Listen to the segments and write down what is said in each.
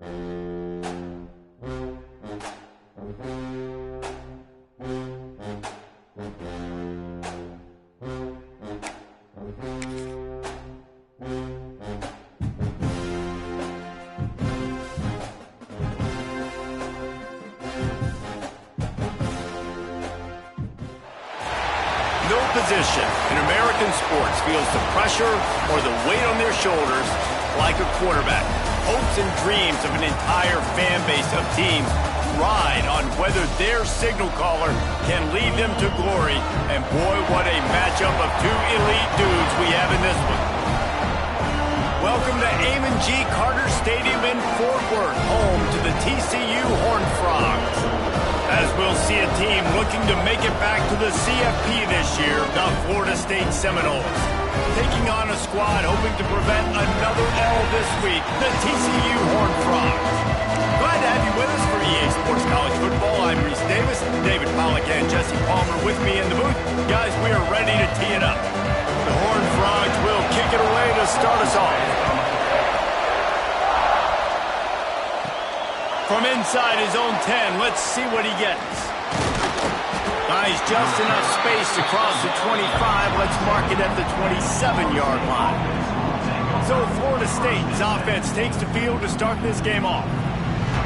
No position in American sports feels the pressure or the weight on their shoulders like a quarterback. Hopes and dreams of an entire fan base of teams ride on whether their signal caller can lead them to glory. And boy, what a matchup of two elite dudes we have in this one. Welcome to Amon G. Carter Stadium in Fort Worth, home to the TCU Horned Frogs. As we'll see a team looking to make it back to the CFP this year, the Florida State Seminoles. Taking on a squad hoping to prevent another L this week, the TCU Horned Frogs. Glad to have you with us for EA Sports College Football. I'm Reese Davis, David Pollack and Jesse Palmer with me in the booth. Guys, we are ready to tee it up. The Horned Frogs will kick it away to start us off. From inside his own 10, let's see what he gets. Nice, just enough space to cross the 25. Let's mark it at the 27-yard line. So Florida State's offense takes the field to start this game off.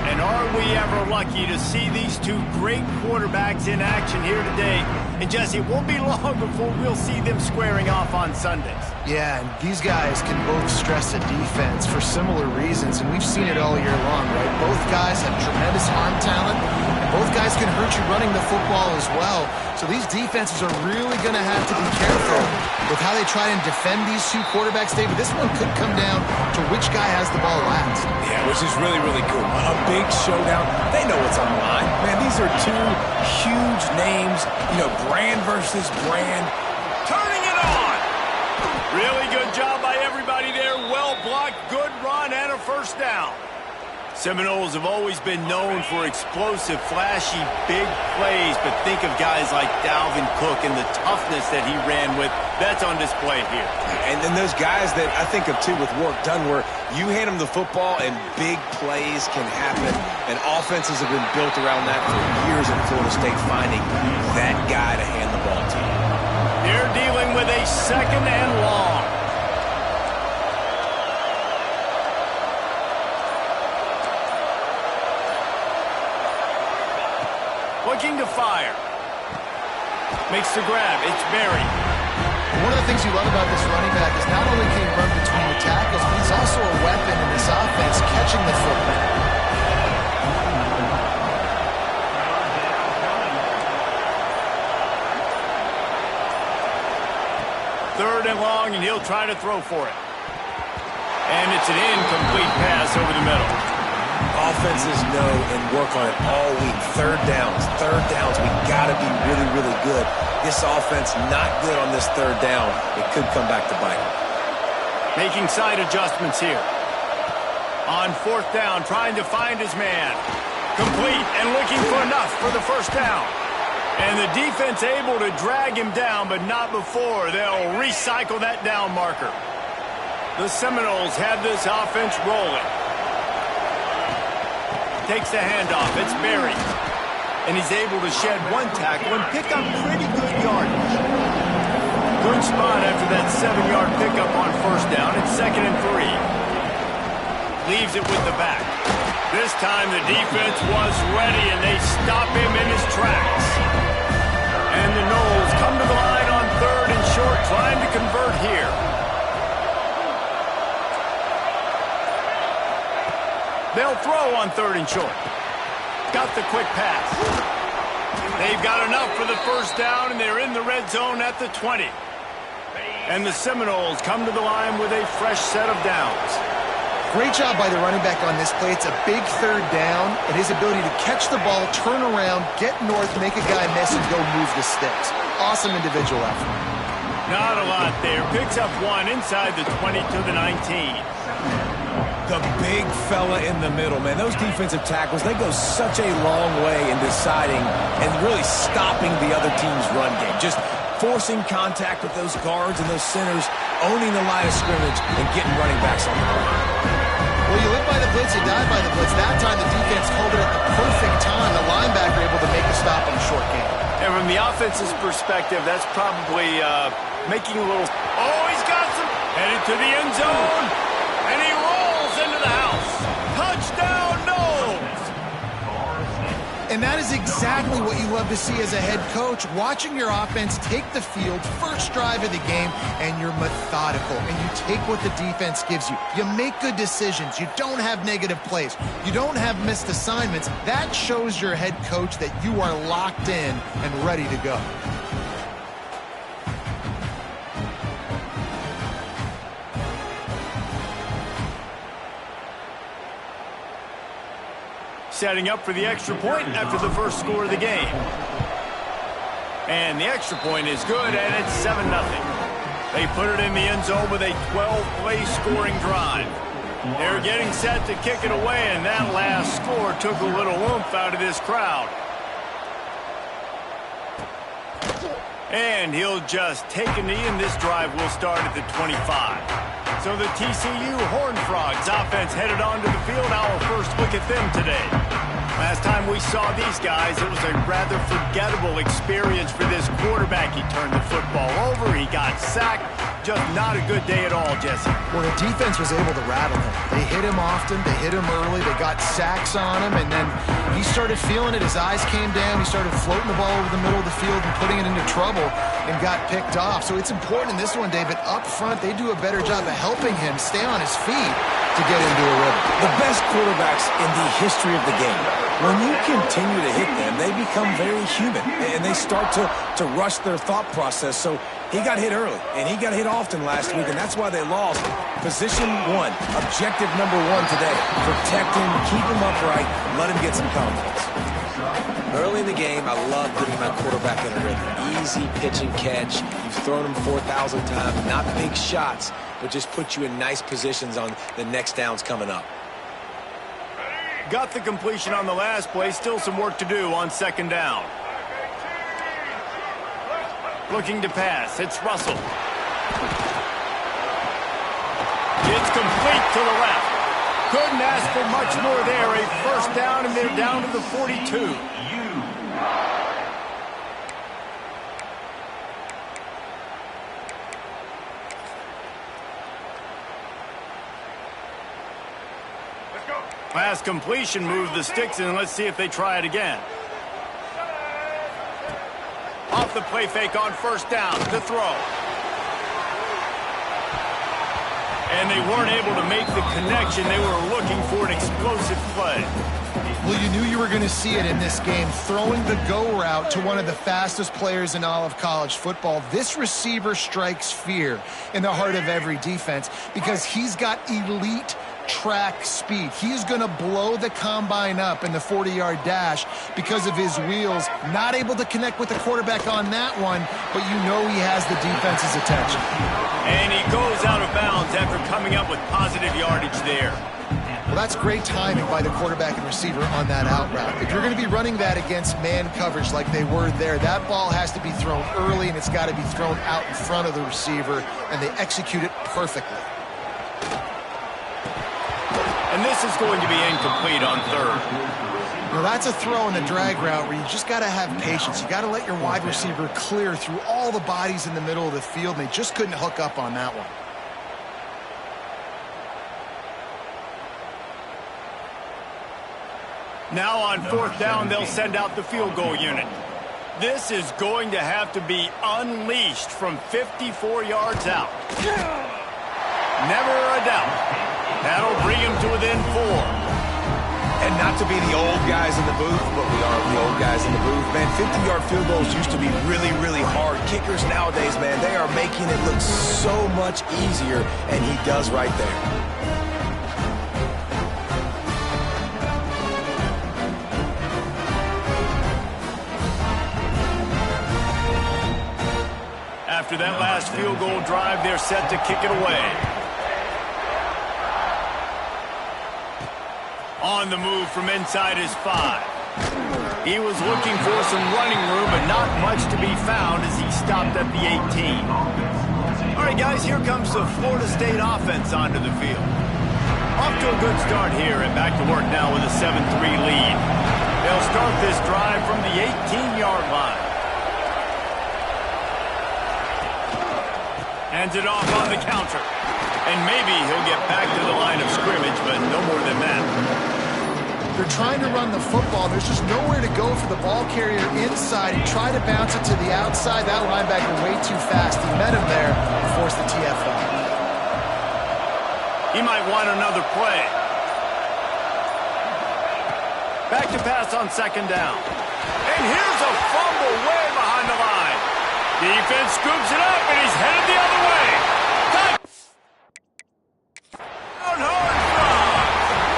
And are we ever lucky to see these two great quarterbacks in action here today? And Jesse, it won't be long before we'll see them squaring off on Sundays. Yeah, and these guys can both stress a defense for similar reasons, and we've seen it all year long, right? Both guys have tremendous arm talent, and both guys can hurt you running the football as well. So these defenses are really going to have to be careful with how they try and defend these two quarterbacks, David. This one could come down to which guy has the ball last. Yeah, which is really, really cool. A big showdown. They know what's on the line. Man, these are two huge names, you know, brand versus brand. Turning it on! Really good job by everybody there. Well blocked, good run, and a first down. Seminoles have always been known for explosive, flashy, big plays, but think of guys like Dalvin Cook and the toughness that he ran with. That's on display here. And then those guys that I think of, too, with work done, where you hand them the football and big plays can happen, and offenses have been built around that for years in Florida State, finding that guy to hand the ball to. They're dealing with a second and long. Looking to fire. Makes the grab. It's Berry. One of the things you love about this running back is not only can he run between the tackles, but he's also a weapon in this offense, catching the football. Third and long, and he'll try to throw for it. And it's an incomplete pass over the middle. Offenses know and work on it all week. Third downs, we got to be really, really good. This offense not good on this third down. It could come back to bite. Making side adjustments here. On fourth down, trying to find his man. Complete and looking for enough for the first down. And the defense able to drag him down, but not before they'll recycle that down marker. The Seminoles have this offense rolling. Takes the handoff. It's Berry. And he's able to shed one tackle and pick up pretty good yardage. Good spot after that 7-yard pickup on first down. It's 2nd and 3. Leaves it with the back. This time the defense was ready, and they stop him in his tracks. And the Noles come to the line on 3rd and short, trying to convert here. They'll throw on 3rd and short. Got the quick pass. They've got enough for the first down, and they're in the red zone at the 20. And the Seminoles come to the line with a fresh set of downs. Great job by the running back on this play. It's a big third down, and his ability to catch the ball, turn around, get north, make a guy miss, and go move the sticks. Awesome individual effort. Not a lot there. Picks up one inside the 20 to the 19. The big fella in the middle, man. Those defensive tackles, they go such a long way in deciding and really stopping the other team's run game. Just forcing contact with those guards and those centers, owning the line of scrimmage, and getting running backs on the ground. Well, you live by the blitz you die by the blitz. That time the defense called it at the perfect time. The linebacker able to make the stop on a short game. And from the offense's perspective, that's probably making a little... Oh, he's got some... Headed to the end zone. And he rolls into the house. Touchdown, Knowles! And that is exactly what you love to see as a head coach. Watching your offense take the field, first drive of the game, and you're methodical. And you take what the defense gives you. You make good decisions. You don't have negative plays. You don't have missed assignments. That shows your head coach that you are locked in and ready to go. Setting up for the extra point after the first score of the game. And the extra point is good, and it's 7-0. They put it in the end zone with a 12-play scoring drive. They're getting set to kick it away, and that last score took a little oomph out of this crowd. And he'll just take a knee, and this drive will start at the 25. So the TCU Horned Frogs offense headed onto the field. Our first look at them today. Last time we saw these guys, it was a rather forgettable experience for this quarterback. He turned the football over, he got sacked. Just not a good day at all, Jesse. Well, the defense was able to rattle him. They hit him often, they hit him early, they got sacks on him, and then he started feeling it. His eyes came down, he started floating the ball over the middle of the field and putting it into trouble and got picked off. So it's important in this one, David, up front, they do a better job of helping him stay on his feet to get into a rhythm. The best quarterbacks in the history of the game, when you continue to hit them, they become very human, and they start to rush their thought process. So he got hit early, and he got hit often last week, and that's why they lost. Position one, objective number one today. Protect him, keep him upright, let him get some confidence. Early in the game, I love getting my quarterback in a rhythm. Easy pitch and catch. You've thrown him 4,000 times. Not big shots, but just put you in nice positions on the next downs coming up. Got the completion on the last play. Still some work to do on second down. Looking to pass. It's Russell. It's complete to the left. Couldn't ask for much more there. A first down, and they're down to the 42. Pass completion, move the sticks, and let's see if they try it again. Off the play fake on first down to throw. And they weren't able to make the connection. They were looking for an explosive play. Well, you knew you were going to see it in this game. Throwing the go route to one of the fastest players in all of college football. This receiver strikes fear in the heart of every defense because he's got elite track speed. He's going to blow the combine up in the 40-yard dash because of his wheels. Not able to connect with the quarterback on that one, but you know he has the defense's attention. And he goes out of bounds after coming up with positive yardage there. Well, that's great timing by the quarterback and receiver on that out route. If you're going to be running that against man coverage like they were there, that ball has to be thrown early, and it's got to be thrown out in front of the receiver, and they execute it perfectly. And this is going to be incomplete on third. Well, that's a throw in the drag route where you just got to have patience. You got to let your wide receiver clear through all the bodies in the middle of the field, and they just couldn't hook up on that one. Now on fourth down, they'll send out the field goal unit. This is going to have to be unleashed from 54 yards out. Never a doubt. That'll bring him to within 4. And not to be the old guys in the booth, but we are the old guys in the booth, man. 50-yard field goals used to be really, really hard. Kickers nowadays, man, they are making it look so much easier, and he does right there. After that last field goal drive, they're set to kick it away. On the move from inside his 5. He was looking for some running room, but not much to be found as he stopped at the 18. All right, guys, here comes the Florida State offense onto the field. Off to a good start here and back to work now with a 7-3 lead. They'll start this drive from the 18-yard line. Hands it off on the counter. And maybe he'll get back to the line of scrimmage, but no more than that. They're trying to run the football. There's just nowhere to go for the ball carrier inside. He tried to bounce it to the outside. That linebacker way too fast. He met him there and forced the TFL. He might want another play. Back to pass on second down. And here's a fumble way behind the line. Defense scoops it up, and he's headed the other way. Touchdown, Hornsby!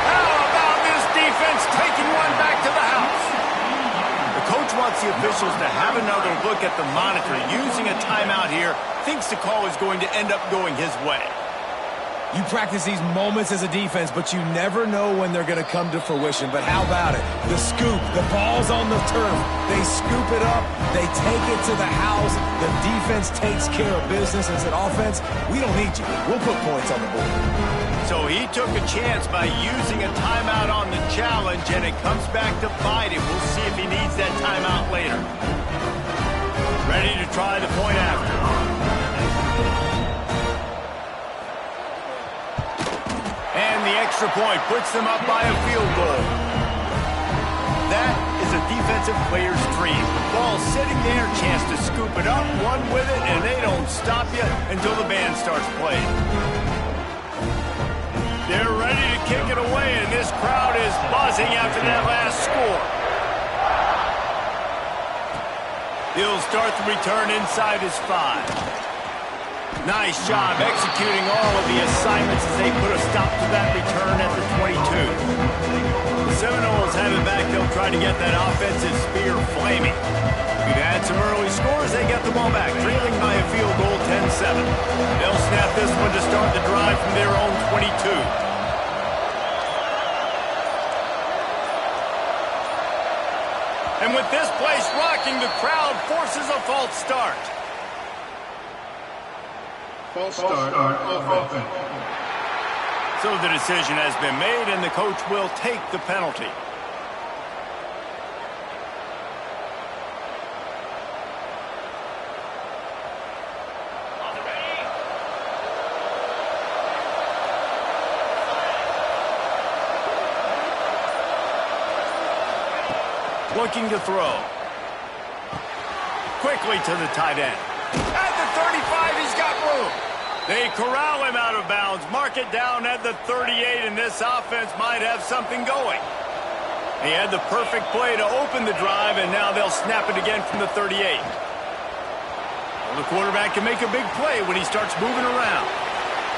How about this defense taking one back to the house? The coach wants the officials to have another look at the monitor. Using a timeout here, thinks the call is going to end up going his way. You practice these moments as a defense, but you never know when they're going to come to fruition. But how about it? The scoop, the ball's on the turf. They scoop it up. They take it to the house. The defense takes care of business and said, offense, we don't need you. We'll put points on the board. So he took a chance by using a timeout on the challenge, and it comes back to bite him. We'll see if he needs that timeout later. Ready to try the point after. And the extra point puts them up by a field goal. That is a defensive player's dream. The ball sitting there, chance to scoop it up, run with it, and they don't stop you until the band starts playing. They're ready to kick it away, and this crowd is buzzing after that last score. He'll start the return inside his 5. Nice job executing all of the assignments as they put a stop to that return at the 22. The Seminoles have it back. They'll try to get that offensive spear flaming. We've had some early scores. They get the ball back, trailing by a field goal 10-7. They'll snap this one to start the drive from their own 22. And with this place rocking, the crowd forces a false start. False start on offense. So the decision has been made, and the coach will take the penalty. Looking to throw. Quickly to the tight end. At the 35, he's got room. They corral him out of bounds, mark it down at the 38, and this offense might have something going. He had the perfect play to open the drive, and now they'll snap it again from the 38. Well, the quarterback can make a big play when he starts moving around.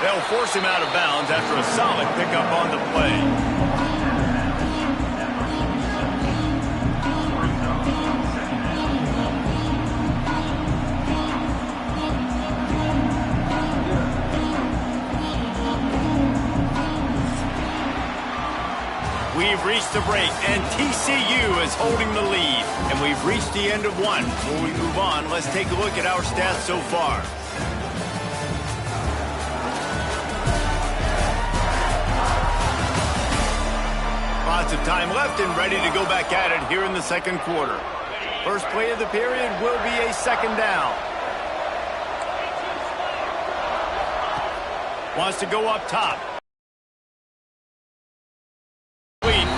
They'll force him out of bounds after a solid pickup on the play. We've reached the break, and TCU is holding the lead. And we've reached the end of one. Before we move on, let's take a look at our stats so far. Lots of time left and ready to go back at it here in the second quarter. First play of the period will be a second down. Wants to go up top.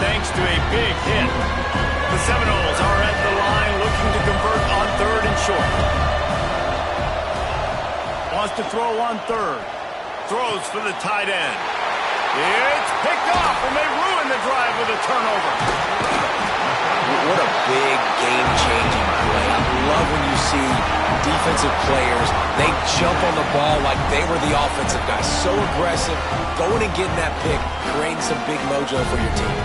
Thanks to a big hit. The Seminoles are at the line looking to convert on third and short. Wants to throw on third. Throws for the tight end. It's picked off, and they ruin the drive with a turnover. What a big game-changing play. I love when you see defensive players, they jump on the ball like they were the offensive guys. So aggressive, going and getting that pick, creating some big mojo for your team.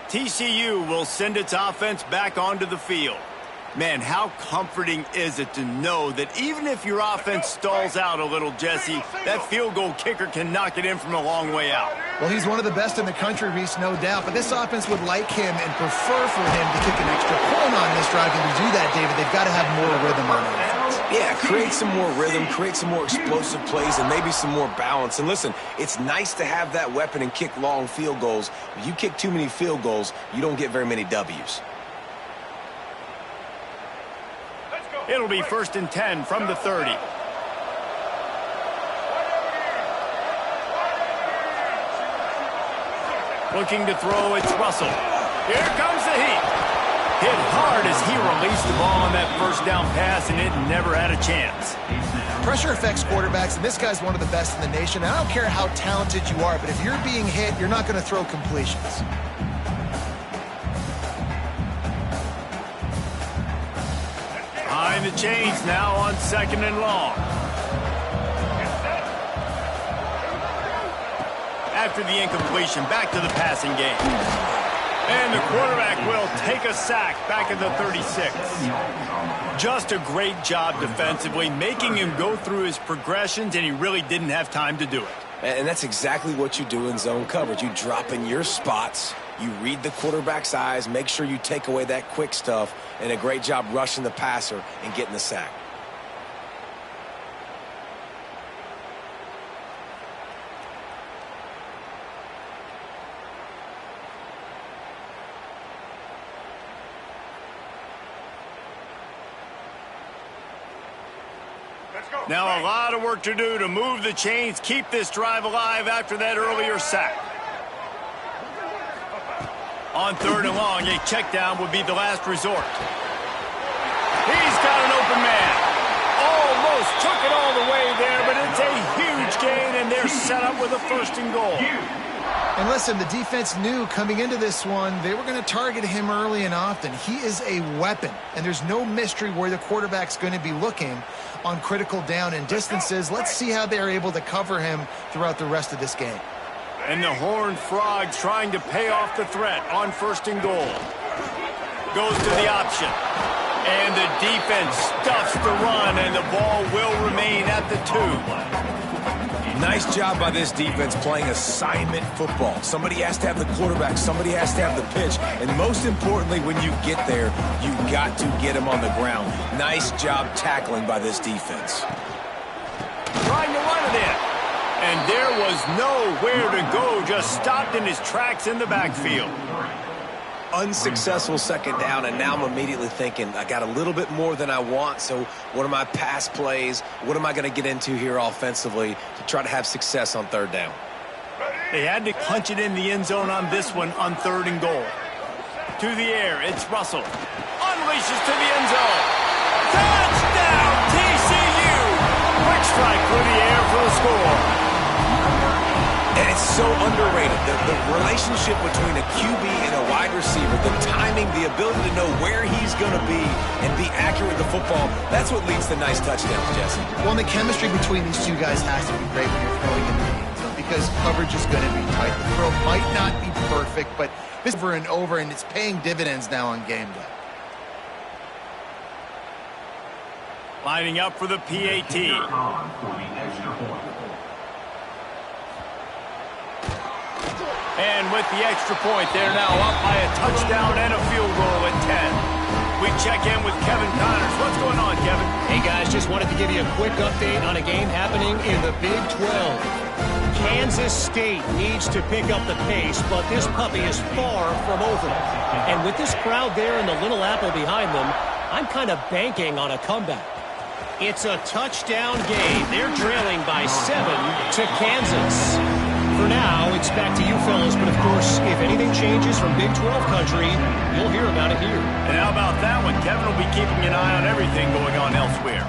TCU will send its offense back onto the field. Man, how comforting is it to know that even if your offense stalls out a little, Jesse, that field goal kicker can knock it in from a long way out. Well, he's one of the best in the country, Reese, no doubt. But this offense would like him and prefer for him to kick an extra point on this drive. And to do that, David, they've got to have more rhythm on offense. Yeah, create some more rhythm, create some more explosive plays, and maybe some more balance. And listen, it's nice to have that weapon and kick long field goals. If you kick too many field goals, you don't get very many W's. It'll be 1st and 10 from the 30. Looking to throw, it's Russell. Here comes the heat. Hit hard as he released the ball on that first down pass, and it never had a chance. Pressure affects quarterbacks, and this guy's one of the best in the nation. I don't care how talented you are, but if you're being hit, you're not going to throw completions. Behind the chains now on 2nd and long. After the incompletion, back to the passing game. And the quarterback will take a sack back at the 36. Just a great job defensively, making him go through his progressions, and he really didn't have time to do it. And that's exactly what you do in zone coverage. You drop in your spots, you read the quarterback's eyes, make sure you take away that quick stuff, and a great job rushing the passer and getting the sack. Now a lot of work to do to move the chains, keep this drive alive after that earlier sack. On 3rd and long, a check down would be the last resort. He's got an open man. Almost took it all the way there, but it's a huge gain, and they're set up with a 1st and goal. And listen, the defense knew coming into this one, they were going to target him early and often. He is a weapon, and there's no mystery where the quarterback's going to be looking on critical down and distances. Let's see how they're able to cover him throughout the rest of this game. And the Horned Frogs trying to pay off the threat on 1st and goal. Goes to the option. And the defense stuffs the run, and the ball will remain at the 2. Nice job by this defense playing assignment football. Somebody has to have the quarterback, somebody has to have the pitch, and most importantly, when you get there, you got to get him on the ground. Nice job tackling by this defense. Trying to run it in. And there was nowhere to go, just stopped in his tracks in the backfield. Unsuccessful 2nd down, and now I'm immediately thinking, I got a little bit more than I want, so what are my pass plays? What am I going to get into here offensively to try to have success on 3rd down? They had to punch it in the end zone on this one on 3rd and goal. To the air, it's Russell. Unleashes to the end zone. Touchdown, TCU! Quick strike through the air for the score. And it's so underrated. The relationship between a QB and a wide receiver, the timing, the ability to know where he's going to be and be accurate with the football, that's what leads to nice touchdowns, Jesse. Well, and the chemistry between these two guys has to be great when you're throwing in the end zone because coverage is going to be tight. The throw might not be perfect, but this over and over, and it's paying dividends now on game day. Lining up for the PAT. And with the extra point, they're now up by a touchdown and a field goal at 10. We check in with Kevin Connors. What's going on, Kevin? Hey, guys, just wanted to give you a quick update on a game happening in the Big 12. Kansas State needs to pick up the pace, but this puppy is far from over. And with this crowd there and the Little Apple behind them, I'm kind of banking on a comeback. It's a touchdown game. They're trailing by 7 to Kansas. For now, it's back to you fellas, but of course, if anything changes from Big 12 country, you'll hear about it here. And how about that one? Kevin will be keeping an eye on everything going on elsewhere.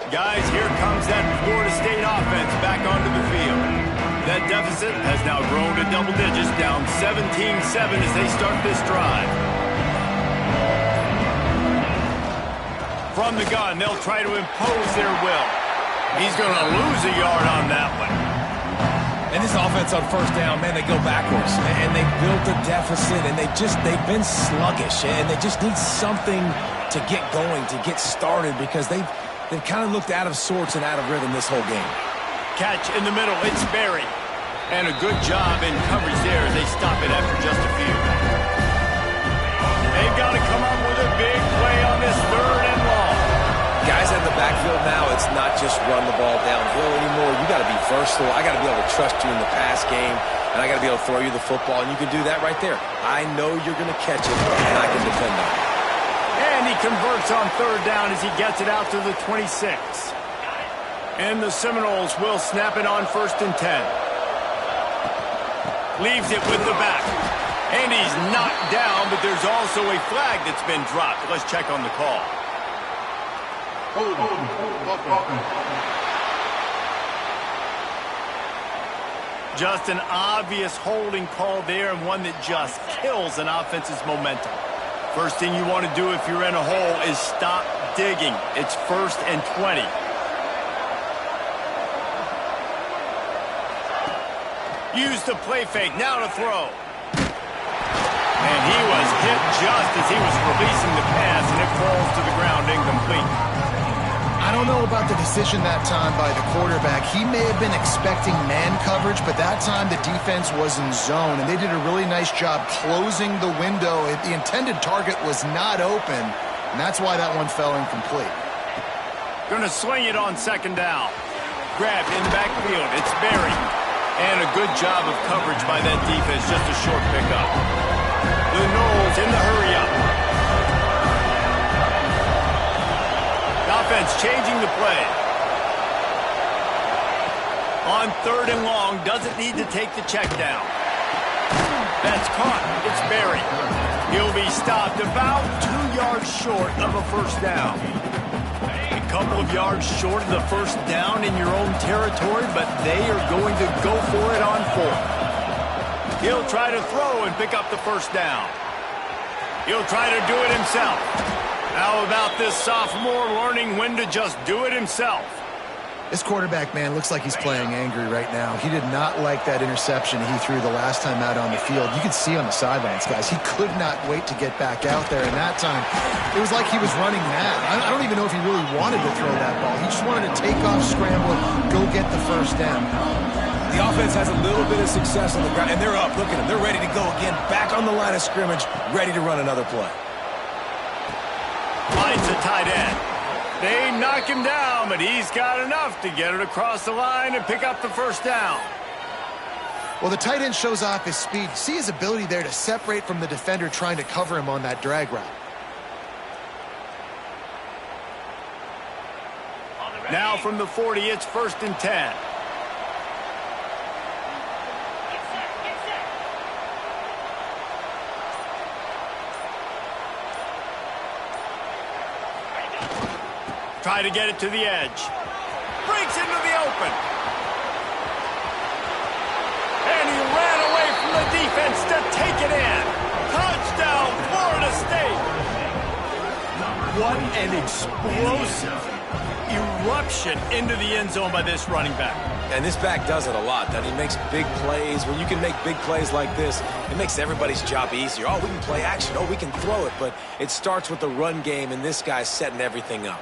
Guys, here comes that Florida State offense back onto the field. That deficit has now grown to double digits, down 17-7 as they start this drive. From the gun, they'll try to impose their will. He's going to lose a yard on that one. And this offense on 1st down, man, they go backwards. And they built a deficit, and they've been sluggish. And they just need something to get going, to get started, because they've kind of looked out of sorts and out of rhythm this whole game. Catch in the middle. It's Berry. And a good job in coverage there as they stop it after just a few. They've got to come up with a big play on this 3rd and long. Guys in the backfield now, it's not just run the ball downhill anymore. You got to be versatile. I got to be able to trust you in the pass game, and I got to be able to throw you the football, and you can do that right there. I know you're going to catch it, and I can depend on it. And he converts on 3rd down as he gets it out to the 26. And the Seminoles will snap it on 1st and 10. Leaves it with the back. And he's knocked down, but there's also a flag that's been dropped. Let's check on the call. Just an obvious holding call there, and one that just kills an offense's momentum. First thing you want to do if you're in a hole is stop digging. It's 1st and 20. Use the play fake, now to throw. And he was hit just as he was releasing the pass, and it falls to the ground incomplete. I don't know about the decision that time by the quarterback. He may have been expecting man coverage, but that time the defense was in zone, and they did a really nice job closing the window. The intended target was not open, and that's why that one fell incomplete. Going to swing it on 2nd down. Grabbed in the backfield. It's Berry. And a good job of coverage by that defense, just a short pickup. The Noles in the hurry-up. Offense changing the play. On 3rd and long, doesn't need to take the check down. That's caught. It's Berry. He'll be stopped about 2 yards short of a 1st down. A couple of yards short of the 1st down in your own territory, but they are going to go for it on 4th. He'll try to throw and pick up the 1st down. He'll try to do it himself. How about this sophomore learning when to just do it himself? This quarterback, man, looks like he's playing angry right now. He did not like that interception he threw the last time out on the field. You could see on the sidelines, guys, he could not wait to get back out there. And that time, it was like he was running mad. I don't even know if he really wanted to throw that ball. He just wanted to take off, scramble, go get the 1st down. The offense has a little bit of success on the ground, and they're up. Look at them. They're ready to go again, back on the line of scrimmage, ready to run another play. Finds a tight end. They knock him down, but he's got enough to get it across the line and pick up the 1st down. Well, the tight end shows off his speed. See his ability there to separate from the defender trying to cover him on that drag route. Now from the 40, it's 1st and 10. Try to get it to the edge. Breaks into the open. And he ran away from the defense to take it in. Touchdown, Florida State. What an explosive eruption into the end zone by this running back. And this back does it a lot. That he makes big plays. When you can make big plays like this, it makes everybody's job easier. Oh, we can play action. Oh, we can throw it. But it starts with the run game, and this guy's setting everything up.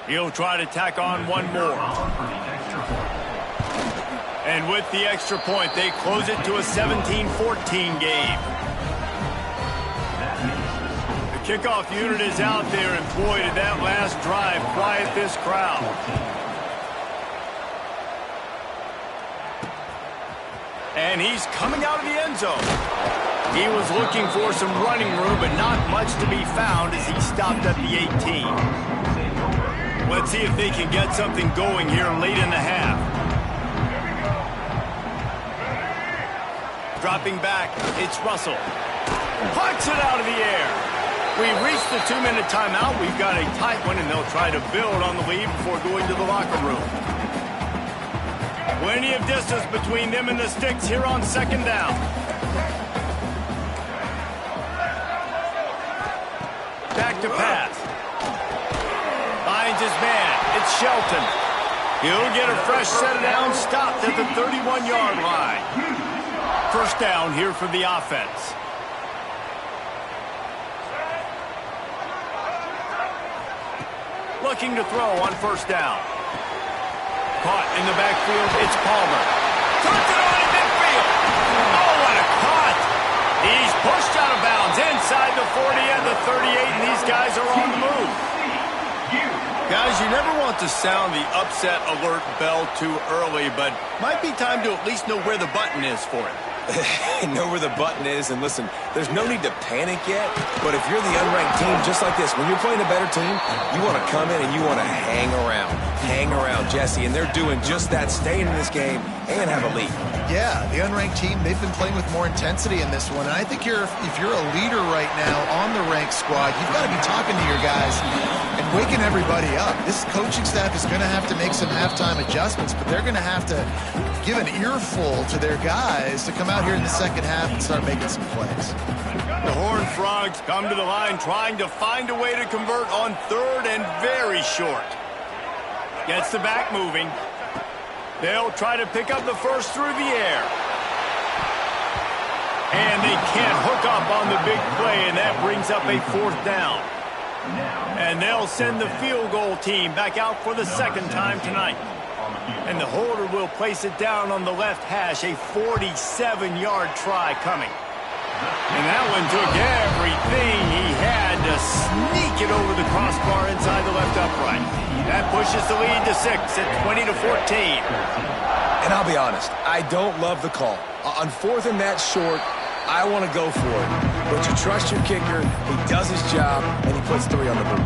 He'll try to tack on one more. And with the extra point, they close it to a 17-14 game. The kickoff unit is out there, and boy, did that last drive quiet this crowd. And he's coming out of the end zone. He was looking for some running room, but not much to be found as he stopped at the 18. Let's see if they can get something going here late in the half. Dropping back, it's Russell. Pucks it out of the air. We've reached the 2-minute timeout. We've got a tight one, and they'll try to build on the lead before going to the locker room. Plenty of distance between them and the sticks here on 2nd down. Back to pass. Finds his man. It's Shelton. He'll get a fresh set down, stopped at the 31-yard line. First down here for the offense. Looking to throw on first down. Caught in the backfield, it's Palmer. Turns it on in midfield. Oh, what a caught. He's pushed out of bounds inside the 40 and the 38, and these guys are on the move. Guys, you never want to sound the upset alert bell too early, but might be time to at least know where the button is for it. Know where the button is, and listen, there's no need to panic yet, but if you're the unranked team, just like this, when you're playing a better team, you want to come in and you want to hang around, Jesse, and they're doing just that, staying in this game and have a lead. Yeah, the unranked team, they've been playing with more intensity in this one, and I think if you're a leader right now on the ranked squad, you've got to be talking to your guys and waking everybody up. This coaching staff is going to have to make some halftime adjustments, but they're going to have to give an earful to their guys to come out here in the second half and start making some plays. The Horned Frogs come to the line trying to find a way to convert on third and very short. Gets the back moving. They'll try to pick up the first through the air. And they can't hook up on the big play, and that brings up a fourth down. And they'll send the field goal team back out for the second time tonight. And the holder will place it down on the left hash, a 47-yard try coming. And that one took everything he had to sneak it over the crossbar inside the left upright. That pushes the lead to 6 at 20-14. And I'll be honest, I don't love the call. On fourth and that short, I want to go for it. But you trust your kicker, he does his job, and he puts 3 on the board.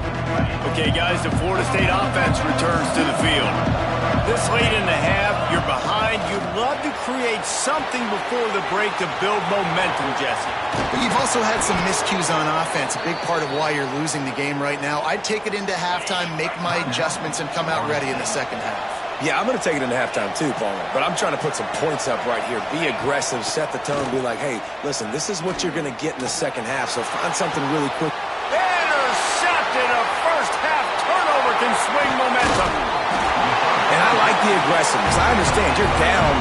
Okay, guys, the Florida State offense returns to the field. This late in the half, you're behind. You'd love to create something before the break to build momentum, Jesse. But you've also had some miscues on offense, a big part of why you're losing the game right now. I'd take it into halftime, make my adjustments, and come out ready in the second half. Yeah, I'm going to take it into halftime too, Palmer. But I'm trying to put some points up right here. Be aggressive, set the tone, be like, hey, listen, this is what you're going to get in the second half, so find something really quick. Intercepted. A first-half turnover can swing momentum. And I like the aggressiveness. I understand you're down,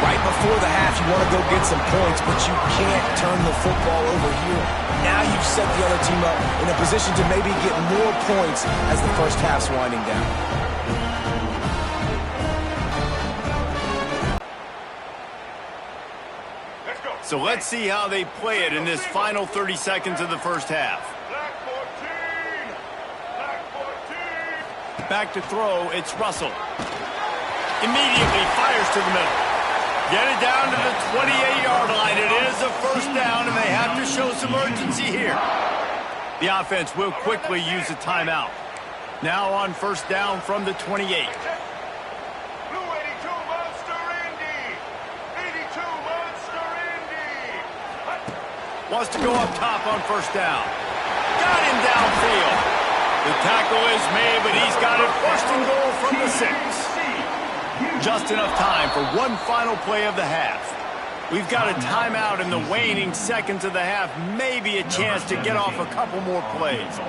right before the half. You want to go get some points, but you can't turn the football over here. Now you've set the other team up in a position to maybe get more points as the first half's winding down. So let's see how they play it in this final 30 seconds of the first half. Back to throw, it's Russell. Immediately fires to the middle. Get it down to the 28-yard line. It is a first down, and they have to show some urgency here. The offense will quickly use a timeout. Now on first down from the 28. Wants to go up top on first down. Got him downfield. The tackle is made, but he's got it first and goal from the 6. Just enough time for one final play of the half. We've got a timeout in the waning seconds of the half. Maybe a chance to get off a couple more plays.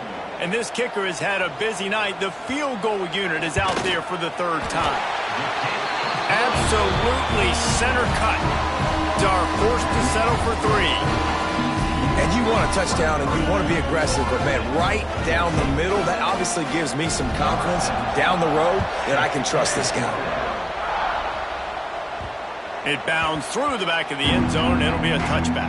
And this kicker has had a busy night. The field goal unit is out there for the third time. Absolutely center cut. Are forced to settle for 3. And you want a touchdown and you want to be aggressive, but man, right down the middle, that obviously gives me some confidence down the road that I can trust this guy. It bounds through the back of the end zone, and it'll be a touchback.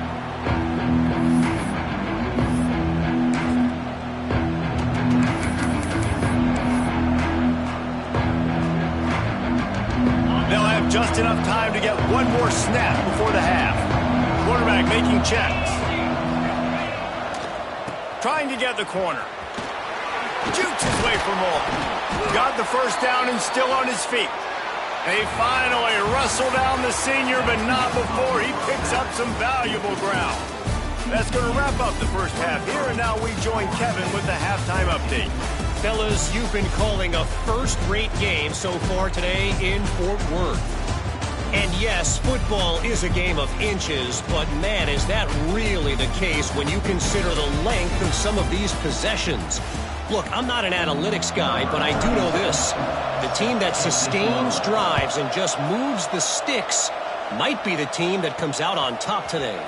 They'll have just enough time to get one more snap before the half. Quarterback making checks. Trying to get the corner. Jukes his way for more. Got the first down and still on his feet. They finally wrestle down the senior, but not before he picks up some valuable ground. That's going to wrap up the first half here, and now we join Kevin with the halftime update. Fellas, you've been calling a first-rate game so far today in Fort Worth. And yes, football is a game of inches, but man, is that really the case when you consider the length of some of these possessions. Look, I'm not an analytics guy, but I do know this. The team that sustains drives and just moves the sticks might be the team that comes out on top today.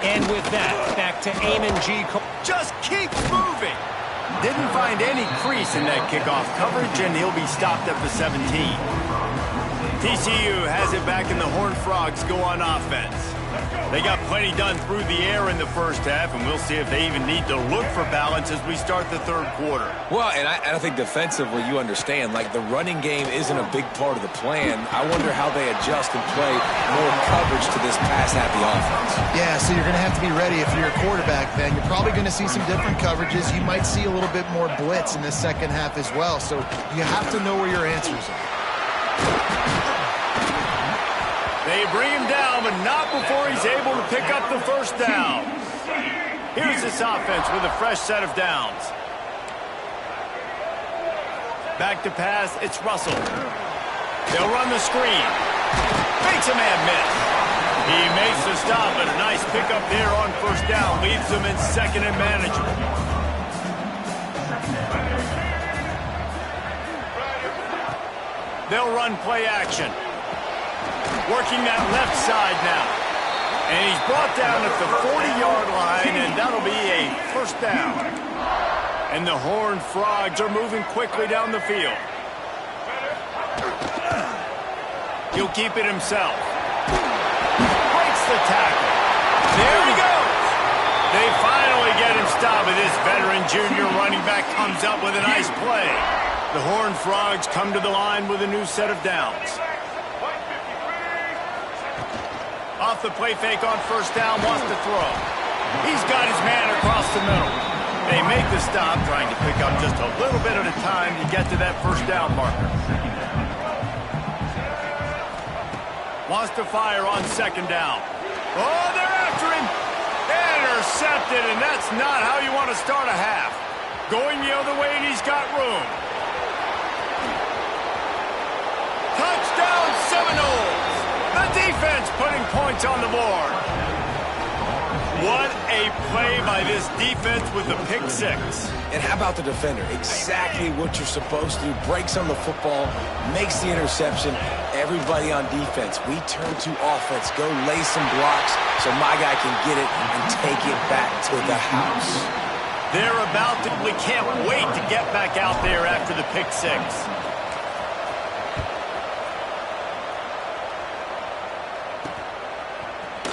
And with that, back to Eamon G. Just keeps moving. Didn't find any crease in that kickoff coverage, and he'll be stopped at the 17. TCU has it back, and the Horned Frogs go on offense. They got plenty done through the air in the first half, and we'll see if they even need to look for balance as we start the third quarter. Well, and I think defensively, you understand, like the running game isn't a big part of the plan. I wonder how they adjust and play more coverage to this pass-happy offense. Yeah, so you're going to have to be ready if you're a quarterback, then. You're probably going to see some different coverages. You might see a little bit more blitz in the second half as well, so you have to know where your answers are. They bring him down, but not before he's able to pick up the first down. Here's this offense with a fresh set of downs. Back to pass, it's Russell. They'll run the screen. Makes a man miss. He makes the stop, but a nice pickup there on first down. Leaves them in second and manageable. They'll run play action. Working that left side now. And he's brought down at the 40-yard line, and that'll be a first down. And the Horned Frogs are moving quickly down the field. He'll keep it himself. Breaks the tackle. There he goes. They finally get him stopped, and this veteran junior running back comes up with a nice play. The Horned Frogs come to the line with a new set of downs. Off the play fake on first down, wants to throw. He's got his man across the middle. They make the stop, trying to pick up just a little bit at a time to get to that first down marker. Wants to fire on second down. Oh, they're after him. Intercepted, and that's not how you want to start a half. Going the other way, and he's got room. Touchdown Seminoles! The defense putting points on the board. What a play by this defense with the pick six. And how about the defender? Exactly what you're supposed to do. Breaks on the football, makes the interception. Everybody on defense, we turn to offense. Go lay some blocks so my guy can get it and take it back to the house. They're about to, we can't wait to get back out there after the pick six.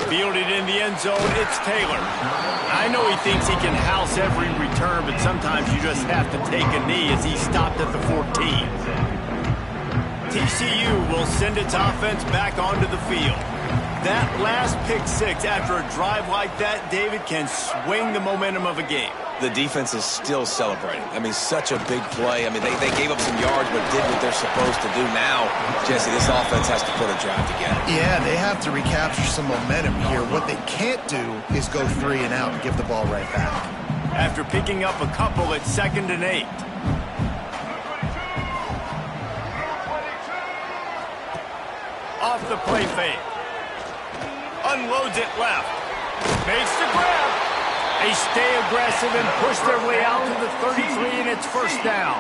Fielded in the end zone, it's Taylor. I know he thinks he can house every return, but sometimes you just have to take a knee as he stopped at the 14. TCU will send its offense back onto the field. That last pick six after a drive like that, David, can swing the momentum of a game. The defense is still celebrating. I mean, such a big play. I mean, they gave up some yards but did what they're supposed to do. Now, Jesse, this offense has to put a drive together. Yeah, they have to recapture some momentum here. What they can't do is go 3 and out and give the ball right back. After picking up a couple at 2nd and 8. Off the play fake. Unloads it left. Makes the grab. They stay aggressive and push their way out to the 33, and it's first down.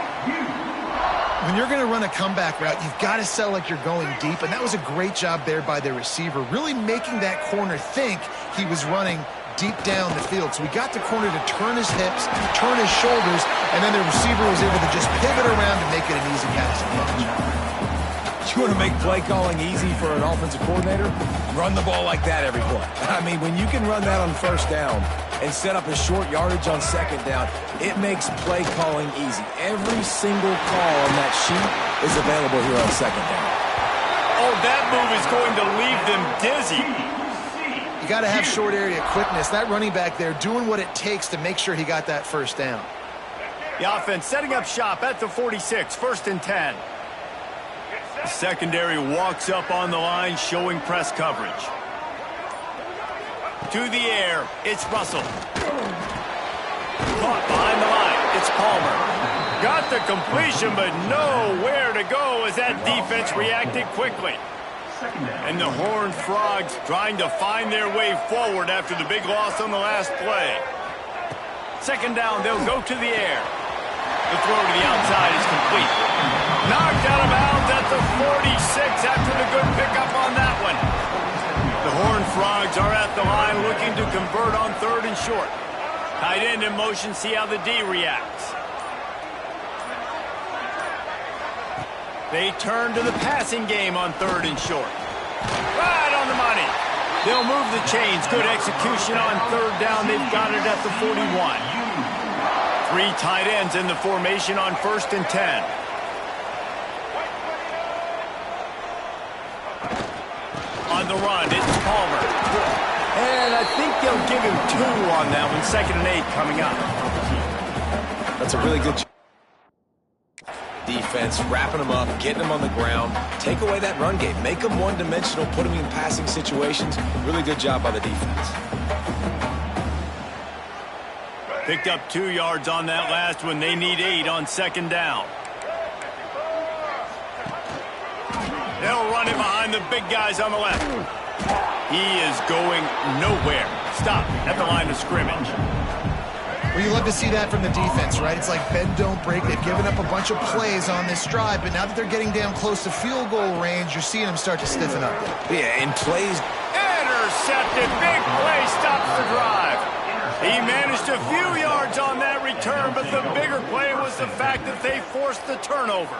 When you're going to run a comeback route, you've got to sell like you're going deep, and that was a great job there by the receiver, really making that corner think he was running deep down the field. So we got the corner to turn his hips, turn his shoulders, and then the receiver was able to just pivot around and make it an easy pass and catch. You want to make play calling easy for an offensive coordinator? Run the ball like that every play. I mean, when you can run that on first down and set up a short yardage on second down, it makes play calling easy. Every single call on that sheet is available here on second down. Oh, that move is going to leave them dizzy. You got to have short area quickness. That running back there doing what it takes to make sure he got that first down. The offense setting up shop at the 46, 1st and 10. The secondary walks up on the line, showing press coverage. To the air, it's Russell. Caught behind the line, it's Palmer. Got the completion, but nowhere to go as that defense reacted quickly. And the Horned Frogs trying to find their way forward after the big loss on the last play. 2nd down, they'll go to the air. The throw to the outside is complete. Knocked out of bounds at the 46 after the good pickup on that one. The Horned Frogs are at the line looking to convert on 3rd and short. Tight end in motion, see how the D reacts. They turn to the passing game on 3rd and short. Right on the money. They'll move the chains. Good execution on 3rd down. They've got it at the 41. 3 tight ends in the formation on 1st and 10. On the run, it's Palmer. And I think they'll give him 2 on that one. 2nd and 8 coming up. That's a really good defense, wrapping them up, getting them on the ground. Take away that run game. Make them one-dimensional, put them in passing situations. Really good job by the defense. Picked up 2 yards on that last one. They need 8 on 2nd down. They'll run it behind the big guys on the left. He is going nowhere. Stop at the line of scrimmage. Well, you love to see that from the defense, right? It's like bend, don't break. They've given up a bunch of plays on this drive, but now that they're getting damn close to field goal range, you're seeing them start to stiffen up. Yeah, and plays. Intercepted. Big play stops the drive. He managed a few yards on that return, but the bigger play was the fact that they forced the turnover.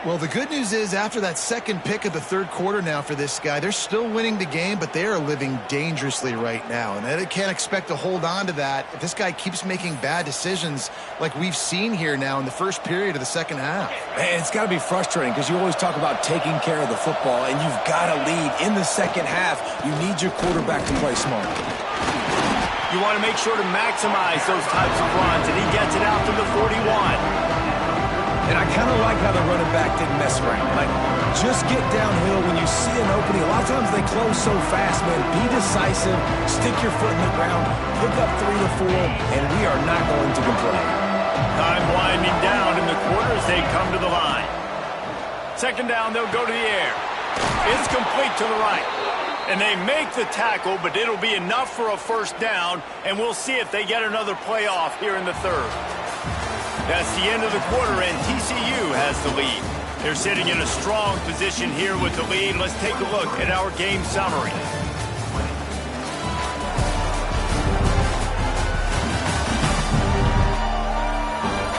Well, the good news is after that second pick of the 3rd quarter now for this guy, they're still winning the game, but they are living dangerously right now. And they can't expect to hold on to that if this guy keeps making bad decisions like we've seen here now in the first period of the 2nd half. Man, it's got to be frustrating because you always talk about taking care of the football, and you've got to lead in the 2nd half. You need your quarterback to play smart. You want to make sure to maximize those types of runs, and he gets it out to the 41. And I kind of like how the running back didn't mess around. Like, just get downhill when you see an opening. A lot of times they close so fast, man. Be decisive, stick your foot in the ground, pick up 3 or 4, and we are not going to complain. Time winding down in the quarter as they come to the line. 2nd down, they'll go to the air. It's complete to the right. And they make the tackle, but it'll be enough for a 1st down, and we'll see if they get another play off here in the 3rd. That's the end of the quarter, and TCU has the lead. They're sitting in a strong position here with the lead. Let's take a look at our game summary.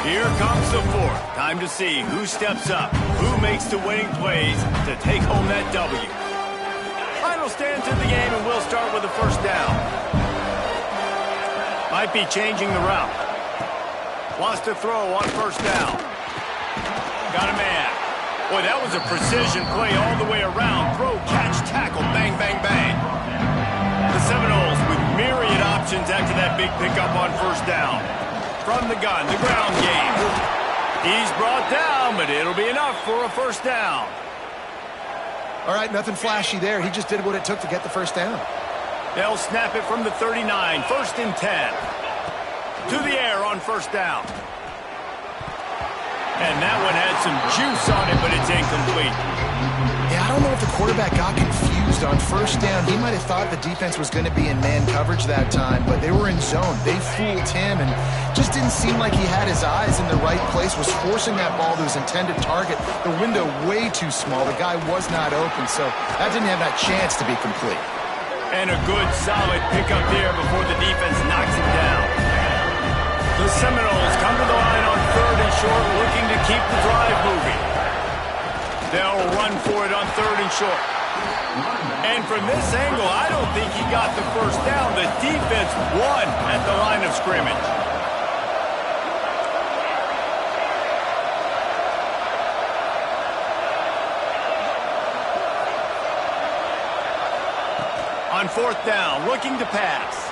Here comes the 4th. Time to see who steps up, who makes the winning plays to take home that W. Final stance in the game, and we'll start with the 1st down. Might be changing the route. Wants to throw on 1st down. Got a man. Boy, that was a precision play all the way around. Throw, catch, tackle, bang, bang, bang. The Seminoles with myriad options after that big pickup on 1st down. From the gun, the ground game. He's brought down, but it'll be enough for a 1st down. All right, nothing flashy there. He just did what it took to get the 1st down. They'll snap it from the 39, 1st and 10. To the air on 1st down. And that one had some juice on it, but it's incomplete. Yeah, I don't know if the quarterback got confused on 1st down. He might have thought the defense was going to be in man coverage that time, but they were in zone. They fooled him and just didn't seem like he had his eyes in the right place, was forcing that ball to his intended target. The window way too small. The guy was not open, so that didn't have that chance to be complete. And a good, solid pickup there before the defense knocks him down. The Seminoles come to the line on 3rd and short, looking to keep the drive moving. They'll run for it on 3rd and short. And from this angle, I don't think he got the 1st down. The defense won at the line of scrimmage. On 4th down, looking to pass.